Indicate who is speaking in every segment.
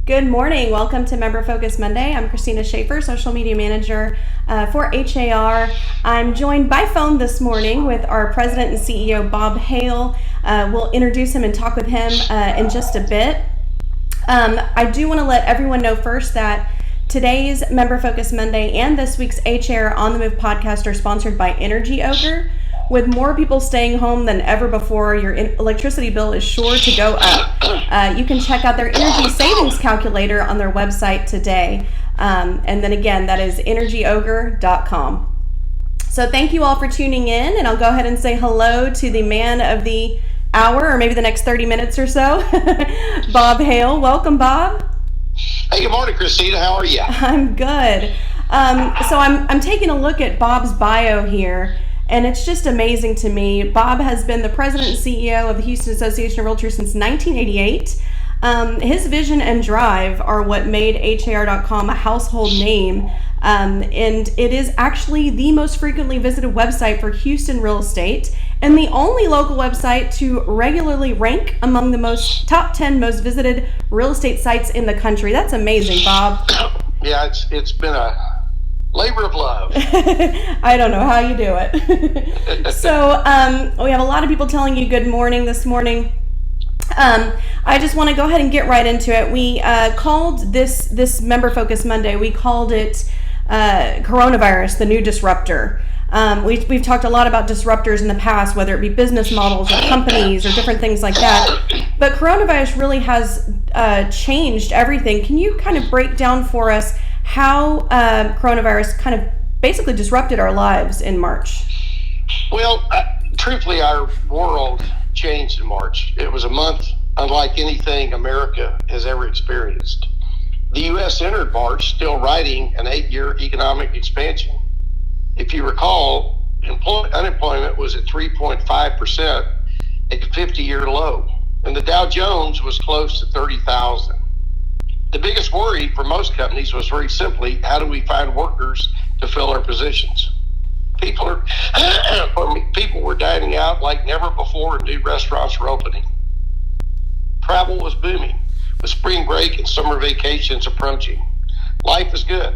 Speaker 1: Good morning. Welcome to Member Focus Monday. I'm Cristina Schaefer, Social Media Manager for HAR. I'm joined by phone this morning with our President and CEO, Bob Hale. We'll introduce him and talk with him in just a bit. I do want to let everyone know first that today's Member Focus Monday and this week's HAR On The Move podcast are sponsored by Energy Ogre. With more people staying home than ever before, your electricity bill is sure to go up. You can check out their energy savings calculator on their website today. And then again, that is energyogre.com. So thank you all for tuning in, and I'll go ahead and say hello to the man of the hour, or maybe the next 30 minutes or so, Bob Hale. Welcome, Bob.
Speaker 2: Hey, good morning, Cristina. How are you?
Speaker 1: I'm good. So I'm taking a look at Bob's bio here. And it's just amazing to me. Bob has been the president and CEO of the Houston Association of Realtors since 1988. His vision and drive are what made HAR.com a household name. And it is actually the most frequently visited website for Houston real estate and the only local website to regularly rank among the top 10 most visited real estate sites in the country. That's amazing, Bob.
Speaker 2: Yeah, it's been a labor of love.
Speaker 1: I don't know how you do it. So we have a lot of people telling you good morning this morning. I just want to go ahead and get right into it. We called this Member Focus Monday, we called it coronavirus, the new disruptor. We've talked a lot about disruptors in the past, whether it be business models or companies or different things like that. But coronavirus really has changed everything. Can you kind of break down for us how coronavirus kind of basically disrupted our lives in March?
Speaker 2: Well, truthfully, our world changed in March. It was a month unlike anything America has ever experienced. The U.S. entered March still riding an 8-year economic expansion. If you recall, unemployment was at 3.5%, a 50-year low, and the Dow Jones was close to 30,000. The biggest worry for most companies was very simply, how do we find workers to fill our positions? People were dining out like never before, and new restaurants were opening. Travel was booming, with spring break and summer vacations approaching. Life was good.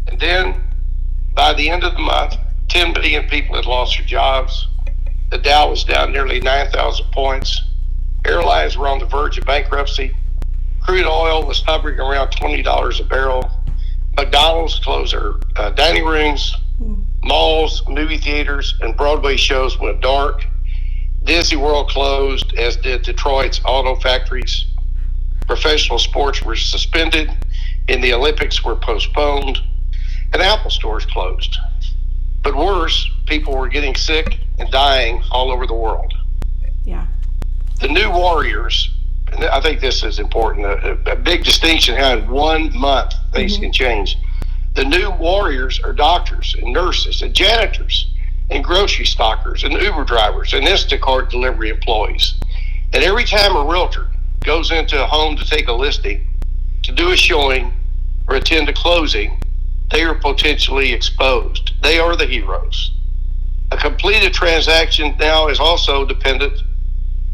Speaker 2: And then, by the end of the month, 10 million people had lost their jobs. The Dow was down nearly 9,000 points. Airlines were on the verge of bankruptcy. Crude oil was hovering around $20 a barrel. McDonald's closed their dining rooms. Malls, movie theaters, and Broadway shows went dark. Disney World closed, as did Detroit's auto factories. Professional sports were suspended, and the Olympics were postponed, and Apple stores closed. But worse, people were getting sick and dying all over the world.
Speaker 1: Yeah.
Speaker 2: The new warriors, and I think this is important, a big distinction how in 1 month things can change. The new warriors are doctors and nurses and janitors and grocery stockers and Uber drivers and Instacart delivery employees. And every time a realtor goes into a home to take a listing, to do a showing, or attend a closing, they are potentially exposed. They are the heroes. A completed transaction now is also dependent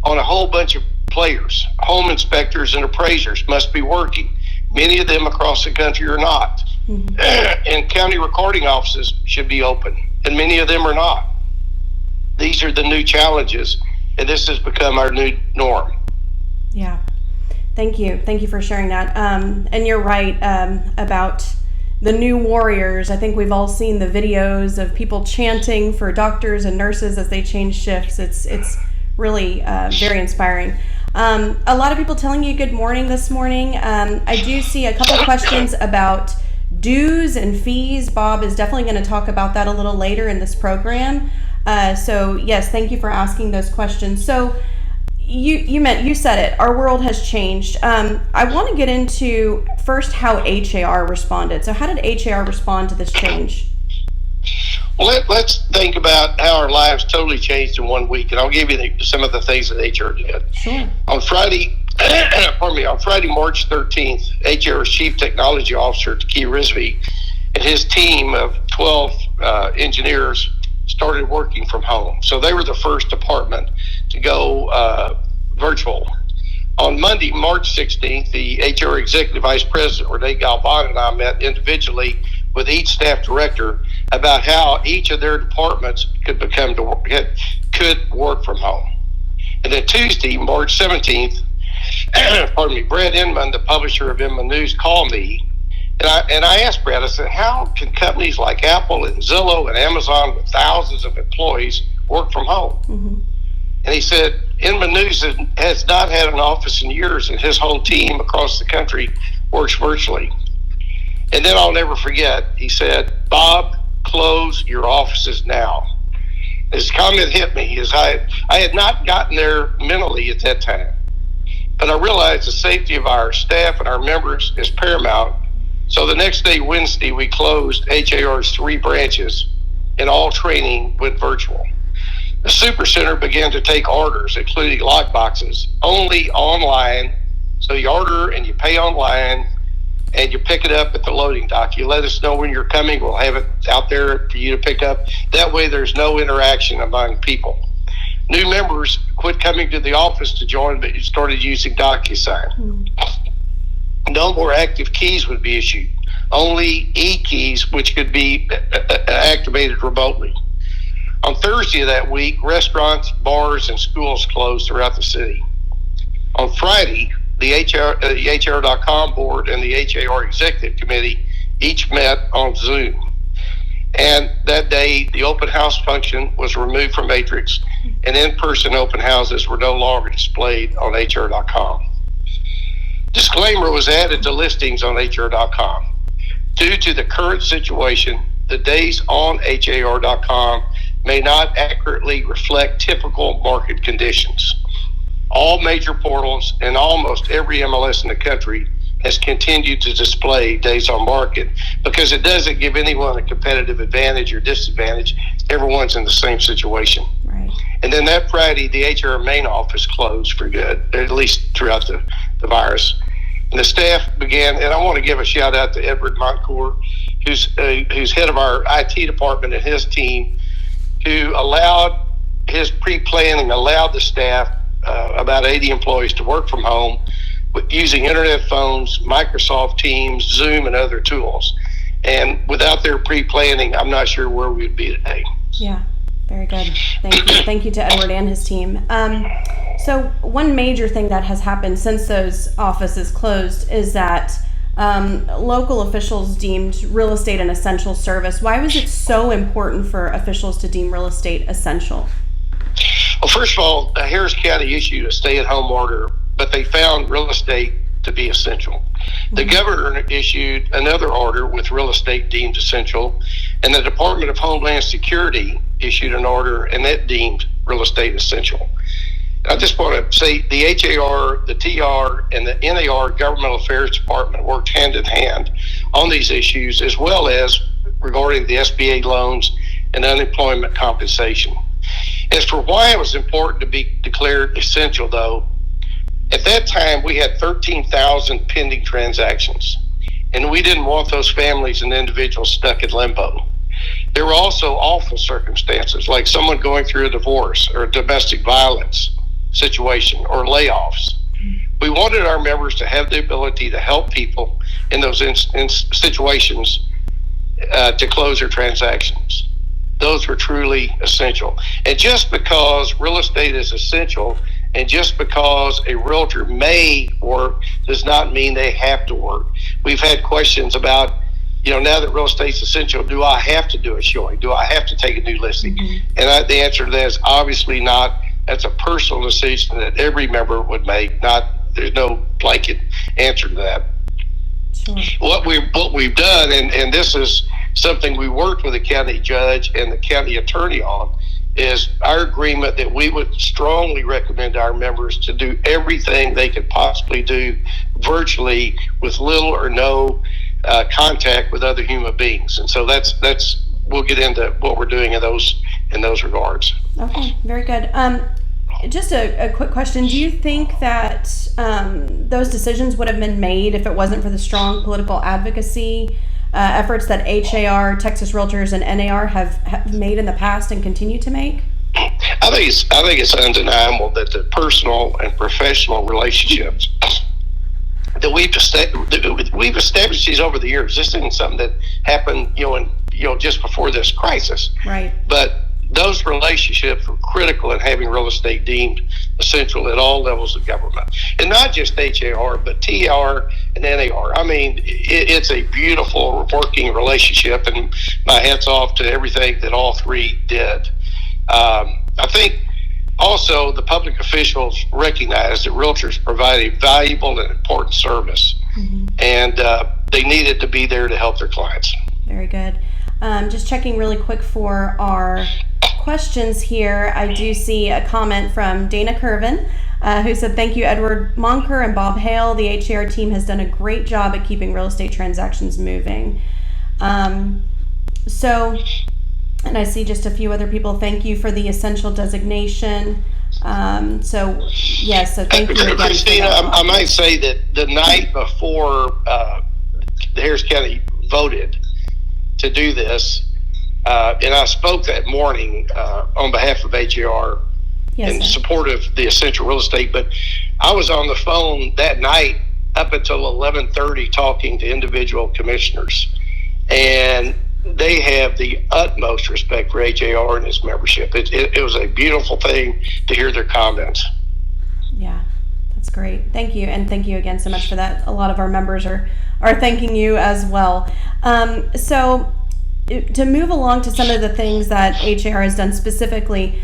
Speaker 2: on a whole bunch of players. Home inspectors and appraisers must be working. Many of them across the country are not. And county recording offices should be open, and many of them are not. These are the new challenges, and this has become our new norm.
Speaker 1: Yeah. Thank you for sharing that. And you're right about the new warriors. I think we've all seen the videos of people chanting for doctors and nurses as they change shifts. It's really very inspiring. A lot of people telling you good morning this morning. I do see a couple of questions about dues and fees. Bob is definitely going to talk about that a little later in this program. So yes, thank you for asking those questions. So you said it, our world has changed. I want to get into first how HAR responded. So how did HAR respond to this change?
Speaker 2: Well, let's think about how our lives totally changed in 1 week, and I'll give you some of the things that HR did.
Speaker 1: Sure.
Speaker 2: On Friday, March 13th, HR's Chief Technology Officer, Taki Rizvi, and his team of 12 engineers started working from home. So they were the first department to go virtual. On Monday, March 16th, the HR Executive Vice President, Renee Galvan, and I met individually with each staff director about how each of their departments could work from home. And then Tuesday, March 17th, Brad Inman, the publisher of Inman News, called me. And I asked Brad, I said, how can companies like Apple and Zillow and Amazon with thousands of employees work from home? Mm-hmm. And he said, Inman News has not had an office in years, and his whole team across the country works virtually. And then I'll never forget, he said, Bob, close your offices now. His comment hit me as I had not gotten there mentally at that time. But I realized the safety of our staff and our members is paramount. So the next day, Wednesday, we closed HAR's 3 branches, and all training went virtual. The Supercenter began to take orders, including lock boxes, only online. So you order and you pay online, and you pick it up at the loading dock. You let us know when you're coming. We'll have it out there for you to pick up. That way there's no interaction among people. New members quit coming to the office to join, but started using DocuSign. No more active keys would be issued. Only e-keys, which could be activated remotely. On Thursday of that week, restaurants, bars, and schools closed throughout the city. On Friday, the HR.com board and the HAR executive committee each met on Zoom. And that day, the open house function was removed from Matrix, and in-person open houses were no longer displayed on HR.com. Disclaimer was added to listings on HR.com. Due to the current situation, the days on HAR.com may not accurately reflect typical market conditions. All major portals and almost every MLS in the country has continued to display days on market because it doesn't give anyone a competitive advantage or disadvantage. Everyone's in the same situation.
Speaker 1: Right.
Speaker 2: And then that Friday, the HR main office closed for good, at least throughout the virus. And the staff began, and I want to give a shout out to Edward Montcourt, who's head of our IT department and his team, who allowed his pre-planning, allowed the staff, about 80 employees, to work from home using internet phones, Microsoft Teams, Zoom, and other tools. And without their pre-planning, I'm not sure where we'd be today.
Speaker 1: Yeah, very good. Thank you. Thank you to Edward and his team. So one major thing that has happened since those offices closed is that local officials deemed real estate an essential service. Why was it so important for officials to deem real estate essential?
Speaker 2: Well, first of all, Harris County issued a stay-at-home order, but they found real estate to be essential. Mm-hmm. The governor issued another order with real estate deemed essential, and the Department of Homeland Security issued an order, and that deemed real estate essential. I just want to say the HAR, the TR, and the NAR Governmental Affairs Department worked hand in hand on these issues, as well as regarding the SBA loans and unemployment compensation. As for why it was important to be declared essential, though, at that time we had 13,000 pending transactions, and we didn't want those families and individuals stuck in limbo. There were also awful circumstances, like someone going through a divorce or a domestic violence situation or layoffs. We wanted our members to have the ability to help people in those situations to close their transactions. Those were truly essential. And just because real estate is essential and just because a realtor may work does not mean they have to work. We've had questions about, now that real estate's essential, do I have to do a showing? Do I have to take a new listing? Mm-hmm. And the answer to that is obviously not. That's a personal decision that every member would make. There's no blanket answer to that. Sure. What we've done, and this is something we worked with the county judge and the county attorney on, is our agreement that we would strongly recommend our members to do everything they could possibly do virtually with little or no contact with other human beings. And so that's we'll get into what we're doing in those regards.
Speaker 1: Okay, very good. Just a quick question. Do you think that those decisions would have been made if it wasn't for the strong political advocacy efforts that HAR, Texas Realtors, and NAR have made in the past and continue to make?
Speaker 2: I think it's undeniable that the personal and professional relationships that we've established these over the years. This isn't something that happened, just before this crisis.
Speaker 1: Right.
Speaker 2: But those relationships were critical in having real estate deemed essential at all levels of government, and not just HAR, but TR and NAR. I mean, it's a beautiful working relationship, and my hats off to everything that all three did. I think also the public officials recognized that realtors provide a valuable and important service, and they needed to be there to help their clients.
Speaker 1: Very good. Just checking really quick for our questions here. I do see a comment from Dana Curvin, who said, "Thank you, Edward Monker and Bob Hale. The HAR team has done a great job at keeping real estate transactions moving." And I see just a few other people. Thank you for the essential designation. So thank you again.
Speaker 2: Cristina, I might say that the night before the Harris County voted to do this, and I spoke that morning on behalf of HAR in support of the essential real estate, but I was on the phone that night up until 11:30 talking to individual commissioners, and they have the utmost respect for HAR and its membership. It was a beautiful thing to hear their comments.
Speaker 1: Yeah, that's great. Thank you, and thank you again so much for that. A lot of our members are thanking you as well. So to move along to some of the things that HAR has done specifically,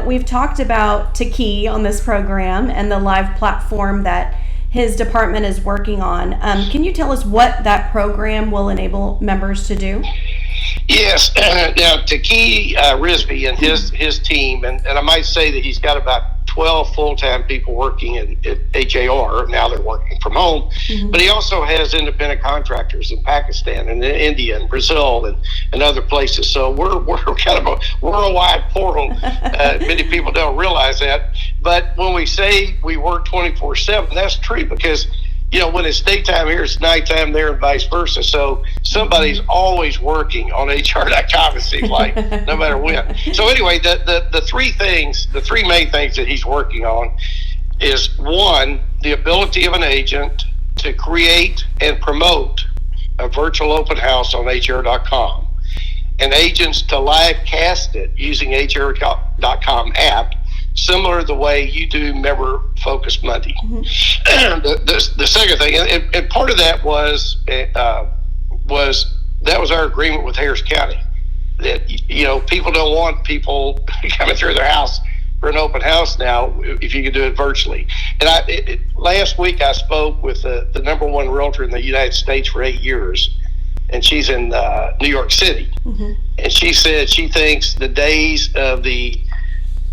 Speaker 1: we've talked about Taki on this program and the live platform that his department is working on. Can you tell us what that program will enable members to do?
Speaker 2: Yes. Now, Taki Risby and his team, and I might say that he's got about 12 full-time people working at HAR. Now they're working from home, but he also has independent contractors in Pakistan and in India and Brazil and other places. So we're kind of a worldwide portal. Many people don't realize that. But when we say we work 24/7, that's true, because when it's daytime here, it's nighttime there, and vice versa. So somebody's always working on HR.com, it seems like, no matter when. So anyway, the three main things that he's working on is, one, the ability of an agent to create and promote a virtual open house on HR.com, and agents to live cast it using HR.com app, similar to the way you do Member Focus Monday. The second thing, and part of that was our agreement with Harris County, that people don't want people coming through their house for an open house now if you can do it virtually. And last week I spoke with the number one realtor in the United States for 8 years, and she's in New York City, and she said she thinks the days of the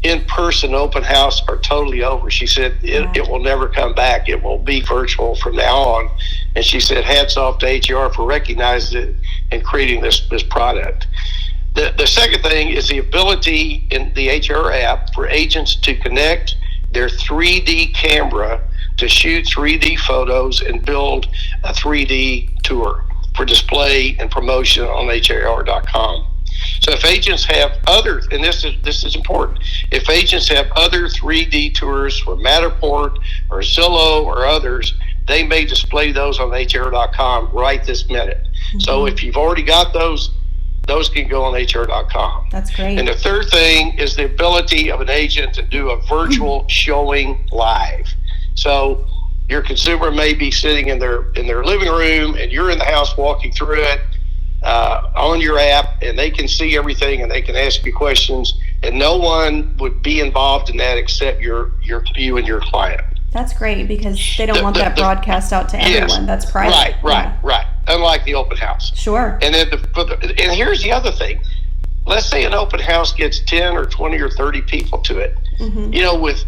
Speaker 2: in-person open house are totally over. She said it will never come back. It will be virtual from now on. And she said hats off to HR for recognizing it and creating this product. The second thing is the ability in the HR app for agents to connect their 3D camera to shoot 3D photos and build a 3D tour for display and promotion on HAR.com. So if agents have other, and this is important, if agents have other 3D tours for Matterport or Zillow or others, they may display those on HR.com right this minute. So if you've already got those can go on HR.com.
Speaker 1: That's great.
Speaker 2: And the third thing is the ability of an agent to do a virtual showing live. So your consumer may be sitting in their living room, and you're in the house walking through it on your app, and they can see everything and they can ask you questions, and no one would be involved in that except you and your client.
Speaker 1: That's great, because they don't want that broadcast out to everyone.
Speaker 2: Yes,
Speaker 1: that's private.
Speaker 2: Right. Unlike the open house.
Speaker 1: Sure.
Speaker 2: And then and here's the other thing. Let's say an open house gets 10 or 20 or 30 people to it.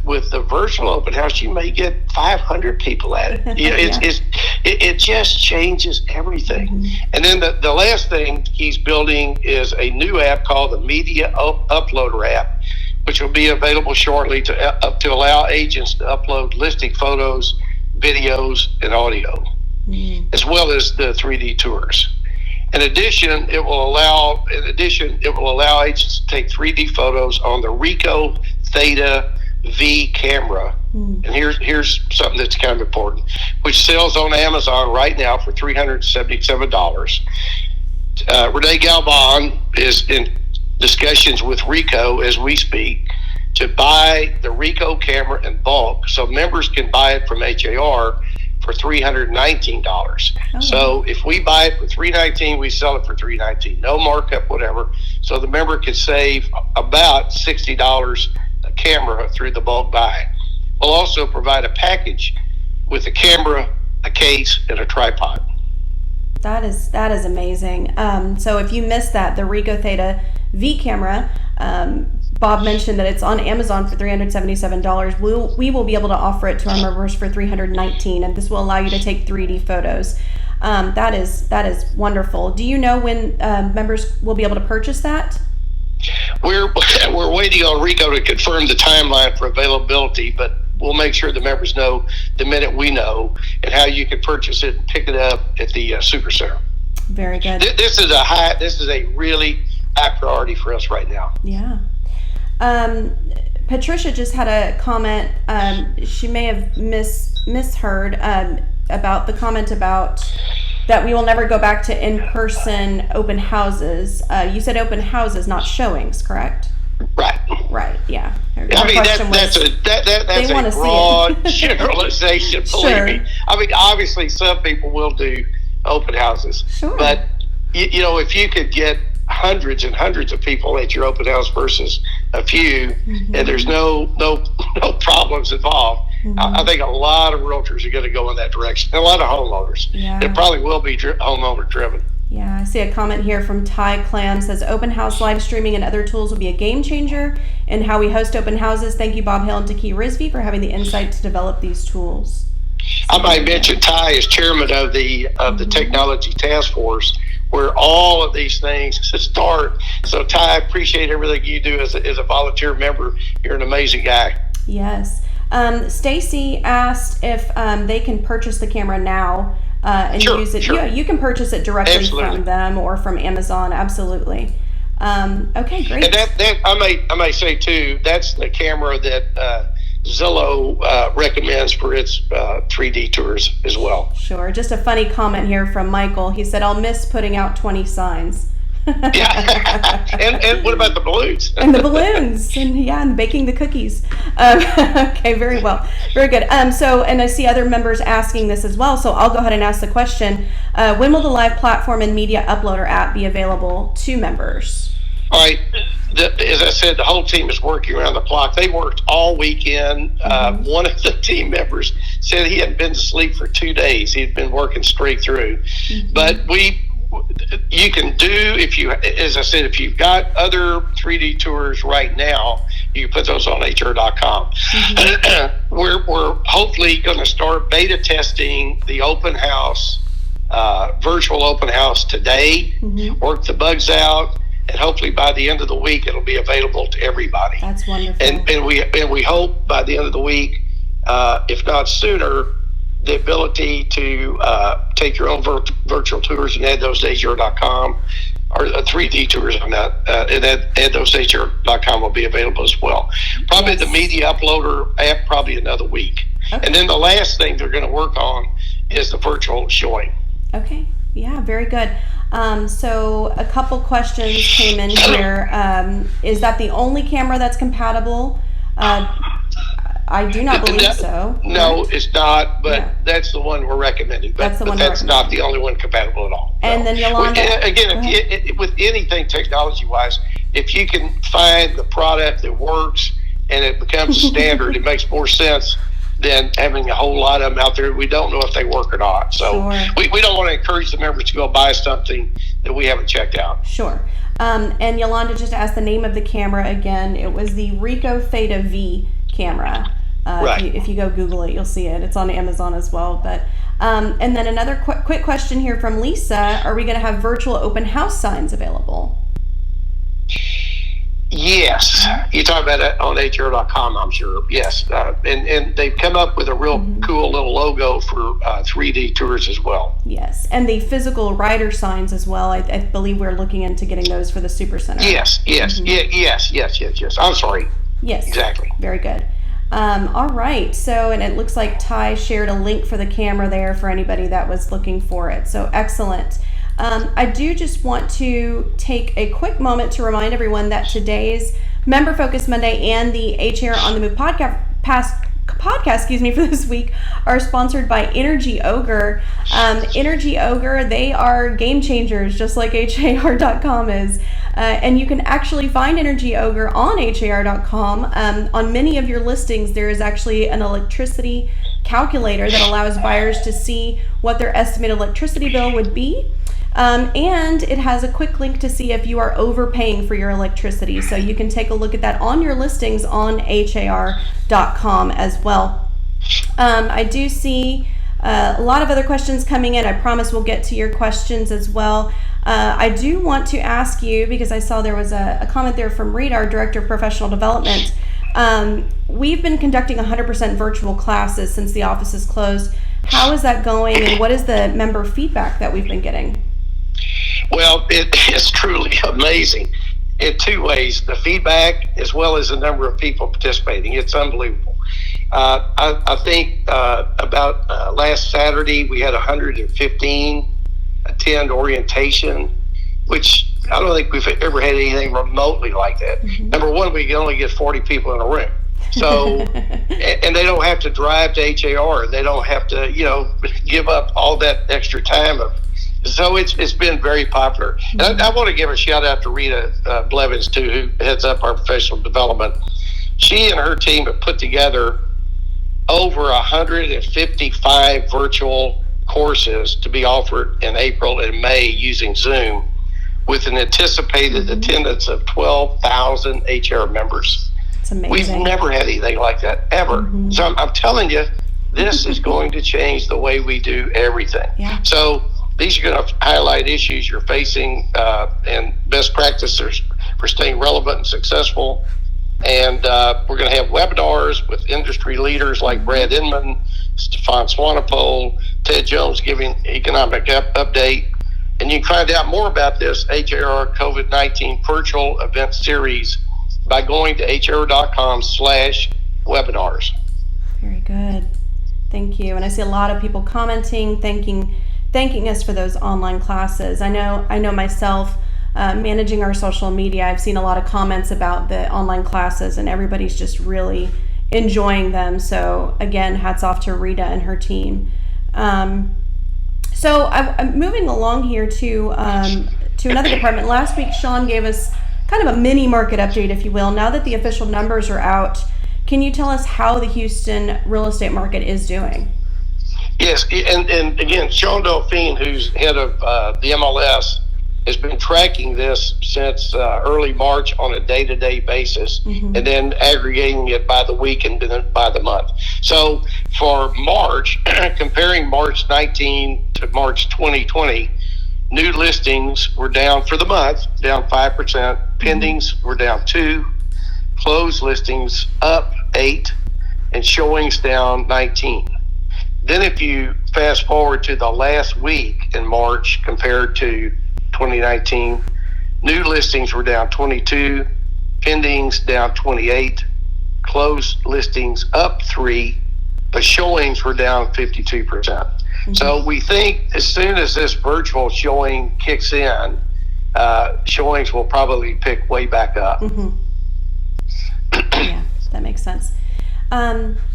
Speaker 2: With the virtual open house, you may get 500 people at it. It just changes everything. And then the last thing he's building is a new app called the Media Uploader app, which will be available shortly to allow agents to upload listing photos, videos, and audio, as well as the 3D tours. In addition, it will allow agents to take 3D photos on the Ricoh Theta V camera. And here's something that's kind of important, which sells on Amazon right now for $377. Renee Galvan is in discussions with Ricoh as we speak to buy the Ricoh camera in bulk, so members can buy it from HAR for $319.
Speaker 1: Oh.
Speaker 2: So if we buy it for $319, we sell it for $319. No markup, whatever. So the member could save about $60 a camera through the bulk buy. We'll also provide a package with a camera, a case, and a tripod.
Speaker 1: That is amazing. So if you missed that, the Ricoh Theta V camera, Bob mentioned that it's on Amazon for $377. We will be able to offer it to our members for $319, and this will allow you to take 3D photos. That is wonderful. Do you know when members will be able to purchase that?
Speaker 2: We're waiting on Ricoh to confirm the timeline for availability, but we'll make sure the members know the minute we know, and how you can purchase it and pick it up at the Super Center.
Speaker 1: Very good.
Speaker 2: This is a really high priority for us right now.
Speaker 1: Yeah. Patricia just had a comment. She may have misheard about the comment about that we will never go back to in-person open houses. You said open houses, not showings, correct? Right. Yeah.
Speaker 2: I mean, that's a broad generalization. Believe me. I mean, obviously, some people will do open houses.
Speaker 1: Sure.
Speaker 2: But if you could get hundreds and hundreds of people at your open house versus a few, and there's no problems involved, I think a lot of realtors are going to go in that direction. A lot of homeowners.
Speaker 1: Yeah.
Speaker 2: It probably will be homeowner driven.
Speaker 1: Yeah, I see a comment here from Ty Clam, says open house live streaming and other tools will be a game changer in how we host open houses. Thank you, Bob Hale and Taki Rizvi, for having the insight to develop these tools.
Speaker 2: I might mention Ty is chairman of the technology task force, where all of these things start. So Ty, I appreciate everything you do as a volunteer member. You're an amazing guy.
Speaker 1: Yes. Stacy asked if they can purchase the camera now and use it. Sure. Yeah, you can purchase it directly from them or from Amazon. Absolutely. Okay, great.
Speaker 2: And that I may say too, that's the camera that Zillow recommends for its 3D tours as well.
Speaker 1: Sure. Just a funny comment here from Michael. He said, "I'll miss putting out 20 signs."
Speaker 2: Yeah. and what about the balloons?
Speaker 1: And the balloons, and baking the cookies. Okay, very well, very good. So, and I see other members asking this as well, so I'll go ahead and ask the question. When will the live platform and media uploader app be available to members?
Speaker 2: All right. As I said, the whole team is working around the clock. They worked all weekend. One of the team members said he hadn't been to sleep for 2 days. He'd been working straight through. But you can do, as I said, if you've got other 3D tours right now, you can put those on HR.com. We're hopefully going to start beta testing the open house, virtual open house today, work the bugs out, and hopefully by the end of the week it'll be available to everybody.
Speaker 1: That's wonderful.
Speaker 2: And we hope by the end of the week, if not sooner, the ability to take your own virtual tours and add those to HR.com, or 3D tours on that, and add those to HR.com will be available as well. Probably the media uploader app, probably another week. Okay. And then the last thing they're going to work on is the virtual showing. Okay.
Speaker 1: Yeah, very good. So a couple questions came in here. Is that the only camera that's compatible? I do not believe so.
Speaker 2: No, it's not, but that's the one we're recommending. But that's not the only one compatible at all.
Speaker 1: And then Yolanda.
Speaker 2: Again, with anything technology-wise, if you can find the product that works and it becomes a standard, it makes more sense than having a whole lot of them out there. We don't know if they work or not. So we don't want to encourage the members to go buy something that we haven't checked out.
Speaker 1: Sure. And Yolanda just asked the name of the camera again. It was the Ricoh Theta V camera. If you go Google it, you'll see it. It's on Amazon as well. But and then another quick question here from Lisa: are we going to have virtual open house signs available?
Speaker 2: Yes, you talk about it on HR.com, I'm sure. Yes, and they've come up with a real cool little logo for 3D tours as well.
Speaker 1: Yes, and the physical rider signs as well. I believe we're looking into getting those for the Super Center.
Speaker 2: Yes. I'm sorry.
Speaker 1: Yes,
Speaker 2: exactly.
Speaker 1: Very good. All right. So, and it looks like Ty shared a link for the camera there for anybody that was looking for it. So excellent. I do just want to take a quick moment to remind everyone that today's Member Focus Monday and the HAR on the Move podcast, for this week are sponsored by Energy Ogre. Energy Ogre, they are game changers, just like HAR.com is. And you can actually find Energy Ogre on HAR.com. On many of your listings, there is actually an electricity calculator that allows buyers to see what their estimated electricity bill would be. And it has a quick link to see if you are overpaying for your electricity. So you can take a look at that on your listings on HAR.com as well. I do see a lot of other questions coming in. I promise we'll get to your questions as well. I do want to ask you, because I saw there was a comment there from Rita, our Director of Professional Development. We've been conducting 100% virtual classes since the office is closed. How is that going, and what is the member feedback that we've been getting?
Speaker 2: Well, it is truly amazing in two ways: the feedback as well as the number of people participating. It's unbelievable. I think about last Saturday we had 115 attend orientation, which I don't think we've ever had anything remotely like that. Number one, we can only get 40 people in a room. So, and they don't have to drive to HAR. They don't have to, give up all that extra time. So it's been very popular. And I want to give a shout out to Rita Blevins too, who heads up our professional development. She and her team have put together over 155 virtual courses to be offered in April and May using Zoom, with an anticipated attendance of 12,000 HR members.
Speaker 1: It's amazing.
Speaker 2: We've never had anything like that, ever. So I'm telling you, this is going to change the way we do everything.
Speaker 1: Yeah.
Speaker 2: So these are going to highlight issues you're facing and best practices for staying relevant and successful. And we're going to have webinars with industry leaders like Brad Inman, Stefan Swanepoel, Ted Jones giving economic update. And you can find out more about this HAR COVID-19 virtual event series by going to hr.com/webinars.
Speaker 1: Very good. Thank you. And I see a lot of people commenting, thanking us for those online classes. I know myself, managing our social media, I've seen a lot of comments about the online classes, and everybody's just really enjoying them. So again, hats off to Rita and her team. So I'm moving along here to another department. Last week, Sean gave us kind of a mini market update, if you will. Now that the official numbers are out, can you tell us how the Houston real estate market is doing?
Speaker 2: Yes, and again, Sean Delphine, who's head of the MLS, has been tracking this since early March on a day-to-day basis, and then aggregating it by the week and then by the month. So for March, comparing March 19 to March 2020, new listings were down for the month, down 5%. Pendings were down 2%. Closed listings up 8%, and showings down 19%. Then if you fast forward to the last week in March compared to 2019, new listings were down 22%, pendings down 28%, closed listings up 3%, but showings were down 52%. So we think as soon as this virtual showing kicks in, showings will probably pick way back up.
Speaker 1: Yeah, that makes sense.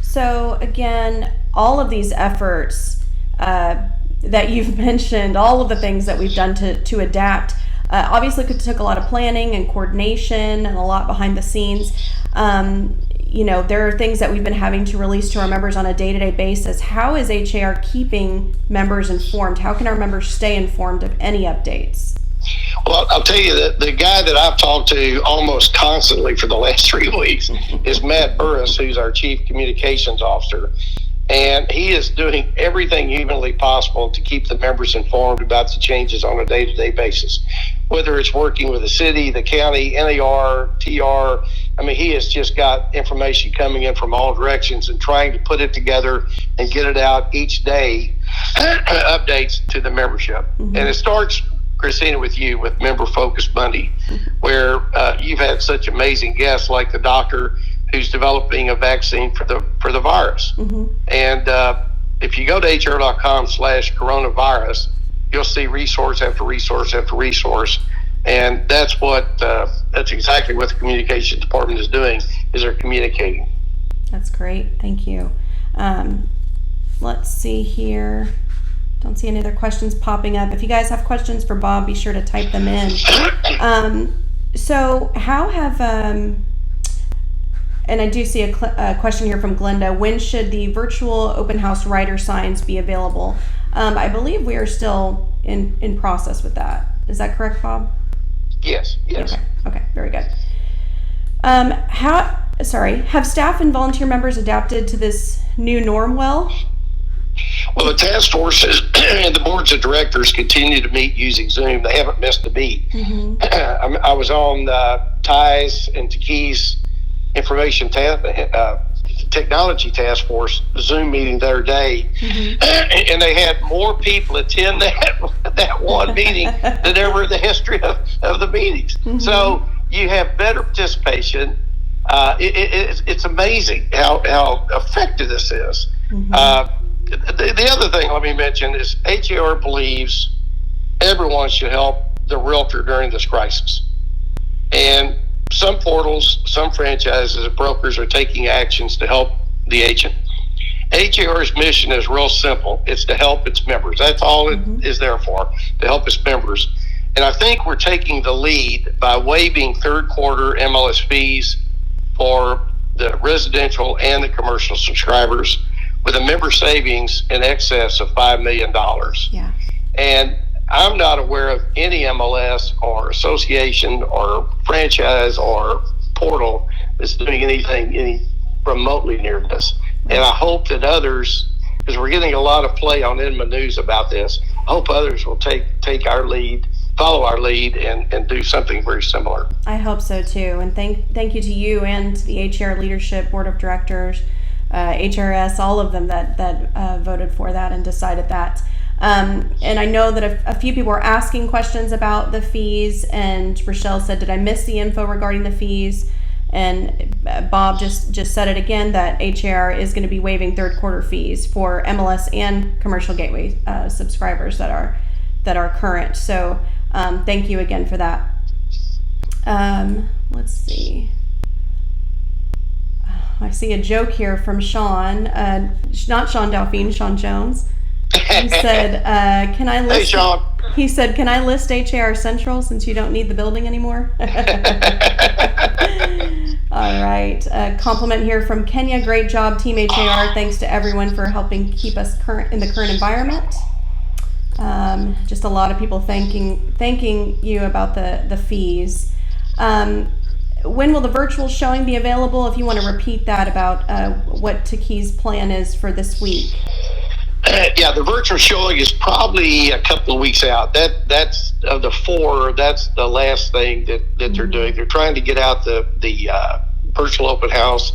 Speaker 1: So again, all of these efforts that you've mentioned, all of the things that we've done to adapt, obviously it took a lot of planning and coordination and a lot behind the scenes. There are things that we've been having to release to our members on a day-to-day basis. How is HAR keeping members informed? How can our members stay informed of any updates?
Speaker 2: Well, I'll tell you that the guy that I've talked to almost constantly for the last 3 weeks is Matt Burris, who's our Chief Communications Officer. And he is doing everything humanly possible to keep the members informed about the changes on a day-to-day basis, whether it's working with the city, the county, NAR, TR. I mean, he has just got information coming in from all directions and trying to put it together and get it out each day, updates to the membership. Mm-hmm. And it starts, Cristina, with you, with Member Focus Monday, where you've had such amazing guests like the doctor who's developing a vaccine for the virus. Mm-hmm. And if you go to hr.com/coronavirus, you'll see resource after resource after resource. And that's exactly what the communications department is doing, is they're communicating.
Speaker 1: That's great. Thank you. Let's see here. Don't see any other questions popping up. If you guys have questions for Bob, be sure to type them in. So how have, and I do see a question here from Glenda, when should the virtual open house rider signs be available? I believe we are still in process with that. Is that correct, Bob?
Speaker 2: Yes.
Speaker 1: Okay, very good. Have staff and volunteer members adapted to this new norm well?
Speaker 2: Well, the task forces and the boards of directors continue to meet using Zoom. They haven't missed a beat. Mm-hmm. I was on Ty's and Taki's information technology task force Zoom meeting the other day, mm-hmm. and they had more people attend that one meeting than ever in the history of the meetings. Mm-hmm. So you have better participation. It's amazing how effective this is. Mm-hmm. The other thing let me mention is HAR believes everyone should help the realtor during this crisis. And some portals, some franchises and brokers are taking actions to help the agent. HAR's mission is real simple. It's to help its members. That's all it is there for, to help its members. And I think we're taking the lead by waiving third quarter MLS fees for the residential and the commercial subscribers, with a member savings in excess of $5 million. Yeah. And I'm not aware of any MLS or association or franchise or portal that's doing anything remotely near this. And I hope that others, because we're getting a lot of play on Inman News about this, I hope others will take our lead, follow our lead, and do something very similar.
Speaker 1: I hope so too. And thank you to you and the HAR leadership, board of directors, HRS, all of them that voted for that and decided that. And I know that a few people were asking questions about the fees, and Rochelle said, did I miss the info regarding the fees? And Bob just said it again, that HAR is going to be waiving third quarter fees for MLS and commercial gateway subscribers that are current. So thank you again for that. Let's see. I see a joke here from Sean, not Sean Delphine, Sean Jones. He said, "Can I list?" Hey,
Speaker 2: Sean.
Speaker 1: He said, "Can I list HAR Central since you don't need the building anymore?" All right. Compliment here from Kenya. Great job, Team HAR. Thanks to everyone for helping keep us in the current environment. Just a lot of people thanking you about the fees. When will the virtual showing be available? If you want to repeat that about what Taki's plan is for this week.
Speaker 2: Yeah, the virtual showing is probably a couple of weeks out. That's of the four. That's the last thing that they're doing. They're trying to get out the virtual open house,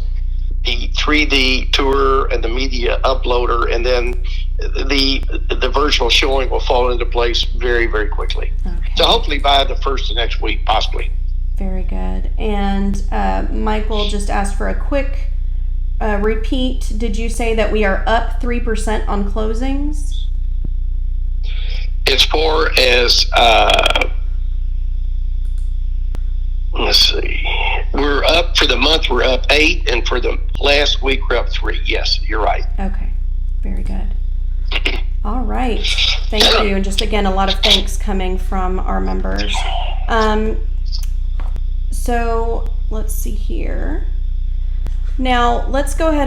Speaker 2: the 3D tour, and the media uploader, and then the virtual showing will fall into place very, very quickly. Okay. So hopefully by the first of next week, possibly.
Speaker 1: Very good. And Michael just asked for a quick repeat. Did you say that we are up 3% on closings?
Speaker 2: As far as, let's see, we're up for the month, we're up 8, and for the last week, we're up 3. Yes, you're right.
Speaker 1: Okay, very good. All right, thank you. And just again, a lot of thanks coming from our members. So let's see here. Now, let's go ahead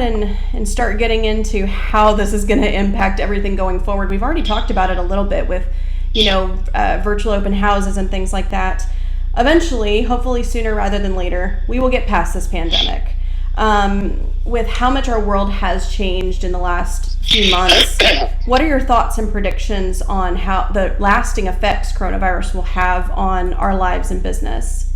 Speaker 1: and start getting into how this is going to impact everything going forward. We've already talked about it a little bit with, virtual open houses and things like that. Eventually, hopefully sooner rather than later, we will get past this pandemic. With how much our world has changed in the last few months, what are your thoughts and predictions on how the lasting effects coronavirus will have on our lives and business?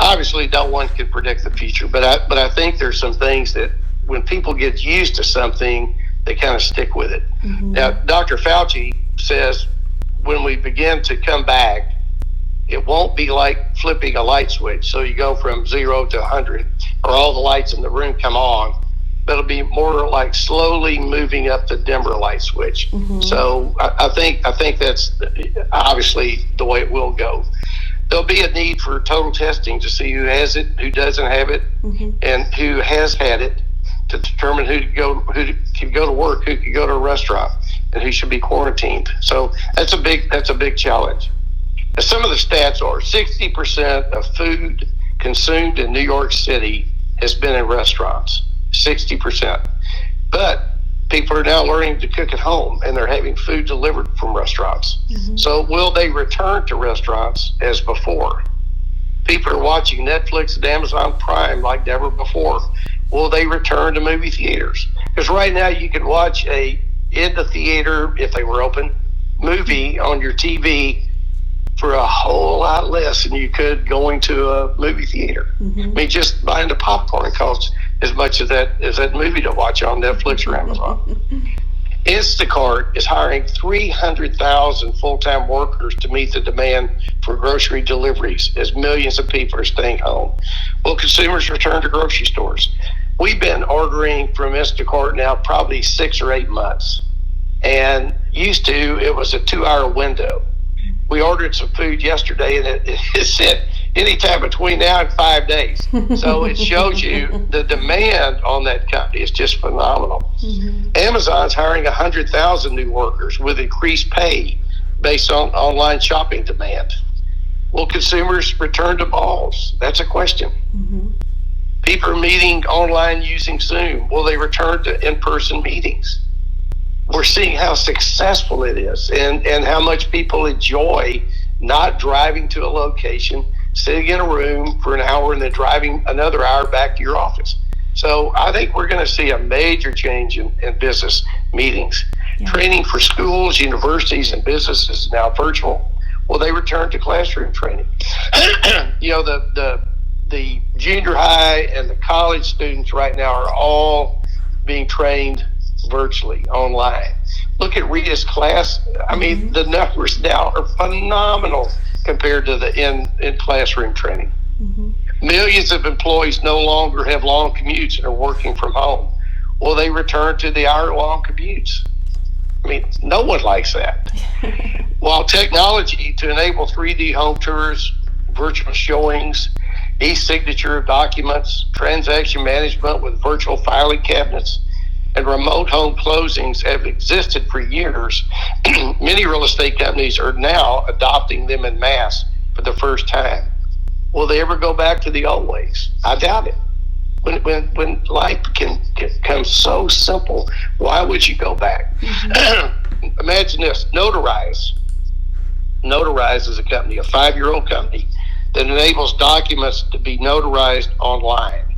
Speaker 2: Obviously, no one can predict the future, but I think there's some things that when people get used to something, they kind of stick with it. Mm-hmm. Now, Dr. Fauci says when we begin to come back, it won't be like flipping a light switch. So you go from 0 to 100, or all the lights in the room come on. But it'll be more like slowly moving up the dimmer light switch. Mm-hmm. So I think that's obviously the way it will go. There'll be a need for total testing to see who has it, who doesn't have it, mm-hmm. and who has had it, to determine who can go to work, who can go to a restaurant, and who should be quarantined. So that's a big challenge. As some of the stats are, 60% of food consumed in New York City has been in restaurants. 60%. But people are now learning to cook at home, and they're having food delivered from restaurants. Mm-hmm. So will they return to restaurants as before? People are watching Netflix and Amazon Prime like never before. Will they return to movie theaters? Because right now you can watch in the theater, if they were open, movie on your TV for a whole lot less than you could going to a movie theater. Mm-hmm. I mean, just buying the popcorn costs as much as that movie to watch on Netflix or Amazon. Instacart is hiring 300,000 full-time workers to meet the demand for grocery deliveries as millions of people are staying home. Will consumers return to grocery stores? We've been ordering from Instacart now probably 6 or 8 months. And used to, it was a 2-hour window. We ordered some food yesterday, and it said anytime between now and 5 days. So it shows you the demand on that company is just phenomenal. Mm-hmm. Amazon's hiring 100,000 new workers with increased pay based on online shopping demand. Will consumers return to malls? That's a question. Mm-hmm. People are meeting online using Zoom. Will they return to in-person meetings? We're seeing how successful it is and how much people enjoy not driving to a location, sitting in a room for an hour and then driving another hour back to your office. So I think we're going to see a major change in business meetings. Yeah. Training for schools, universities, and businesses is now virtual. Will they return to classroom training? You know, the junior high and the college students right now are all being trained virtually online. Look at Rita's class. I mean, the numbers now are phenomenal compared to the in classroom training. Mm-hmm. Millions of employees no longer have long commutes and are working from home. Will they return to the hour-long commutes? I mean, no one likes that. While technology to enable 3D home tours, virtual showings, e-signature of documents, transaction management with virtual filing cabinets, and remote home closings have existed for years, many real estate companies are now adopting them en masse for the first time. Will they ever go back to the old ways? I doubt it. When life can become so simple, why would you go back? Mm-hmm. Imagine this, Notarize. Notarize is a company, a 5-year-old company, that enables documents to be notarized online.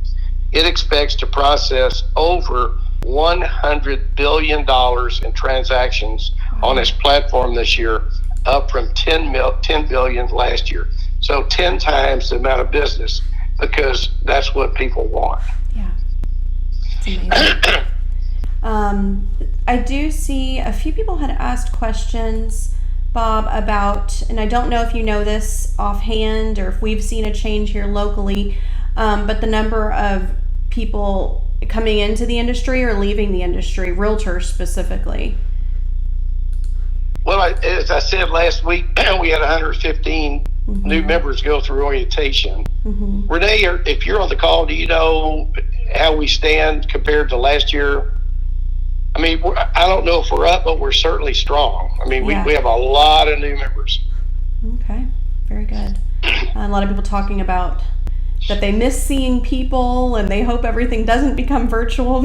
Speaker 2: It expects to process over $100 billion in transactions on its platform this year, up from $10 billion last year. So 10 times the amount of business, because that's what people want.
Speaker 1: Yeah, it's amazing. I do see a few people had asked questions, Bob, about, and I don't know if you know this offhand or if we've seen a change here locally, but the number of people coming into the industry or leaving the industry, realtors specifically.
Speaker 2: Well, as I said last week, we had 115 new members go through orientation. Mm-hmm. Renee, if you're on the call, do you know how we stand compared to last year? I mean, I don't know if we're up, but we're certainly strong. I mean, we have a lot of new members.
Speaker 1: Okay, very good. A lot of people talking about that they miss seeing people and they hope everything doesn't become virtual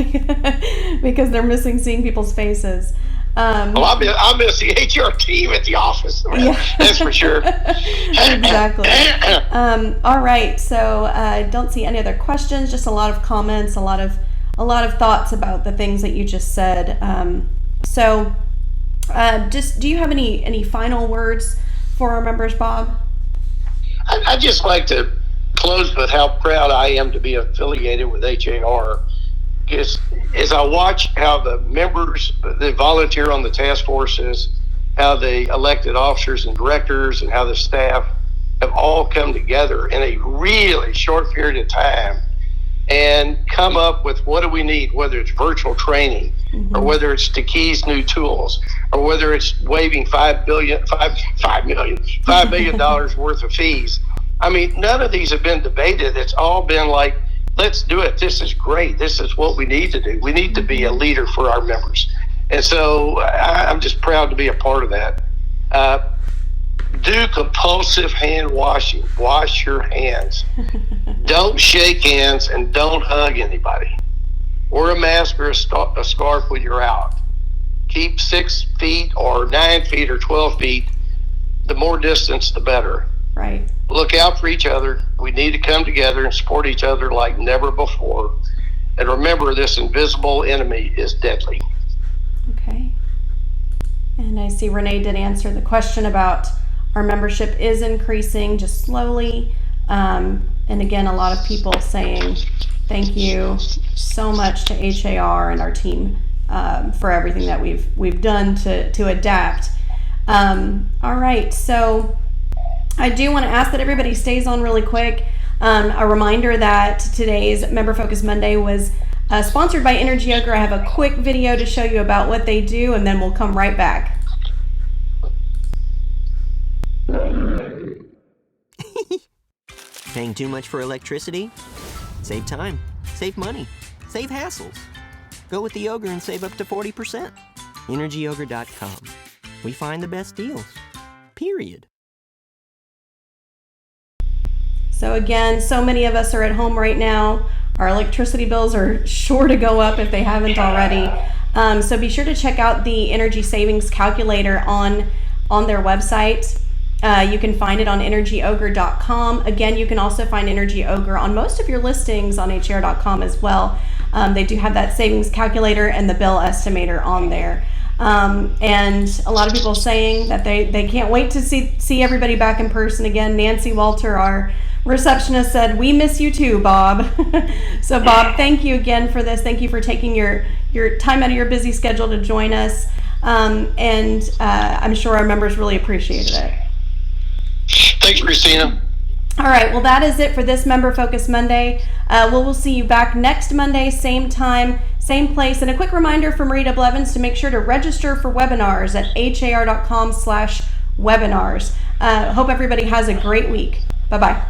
Speaker 1: because they're missing seeing people's faces.
Speaker 2: Well, I miss the HR team at the office.
Speaker 1: Yeah.
Speaker 2: That's for sure.
Speaker 1: Exactly. All right. So I don't see any other questions. Just a lot of comments, a lot of thoughts about the things that you just said. Just do you have any final words for our members, Bob?
Speaker 2: I'd just like to close with how proud I am to be affiliated with HAR. Because as I watch how the members, they volunteer on the task forces, how the elected officers and directors and how the staff have all come together in a really short period of time and come up with what do we need, whether it's virtual training or whether it's Taki's new tools or whether it's waiving $5 million worth of fees. I mean, none of these have been debated. It's all been like, let's do it. This is great. This is what we need to do. We need to be a leader for our members. And so I'm just proud to be a part of that. Do compulsive hand washing. Wash your hands. Don't shake hands and don't hug anybody. Wear a mask or a scarf when you're out. Keep 6 feet or 9 feet or 12 feet. The more distance, the better.
Speaker 1: Right.
Speaker 2: Look out for each other. We need to come together and support each other like never before. And remember, this invisible enemy is deadly.
Speaker 1: Okay. And I see Renee did answer the question about our membership is increasing just slowly. And again, a lot of people saying thank you so much to HAR and our team for everything that we've done to adapt. All right, so I do want to ask that everybody stays on really quick. A reminder that today's Member Focus Monday was sponsored by Energy Ogre. I have a quick video to show you about what they do, and then we'll come right back.
Speaker 3: Paying too much for electricity? Save time, save money, save hassles. Go with the Ogre and save up to 40%. EnergyOgre.com. We find the best deals. Period.
Speaker 1: So again, so many of us are at home right now. Our electricity bills are sure to go up if they haven't already. So be sure to check out the energy savings calculator on their website. You can find it on EnergyOgre.com. Again, you can also find Energy Ogre on most of your listings on HR.com as well. They do have that savings calculator and the bill estimator on there. And a lot of people saying that they can't wait to see everybody back in person again. Nancy Walter, our receptionist, said, "We miss you too, Bob." So Bob, thank you again for this. Thank you for taking your time out of your busy schedule to join us. And I'm sure our members really appreciated it.
Speaker 2: Thanks, Cristina.
Speaker 1: All right, well, that is it for this Member Focus Monday. We'll see you back next Monday, same time, same place. And a quick reminder from Rita Blevins to make sure to register for webinars at har.com/webinars. Hope everybody has a great week. Bye-bye.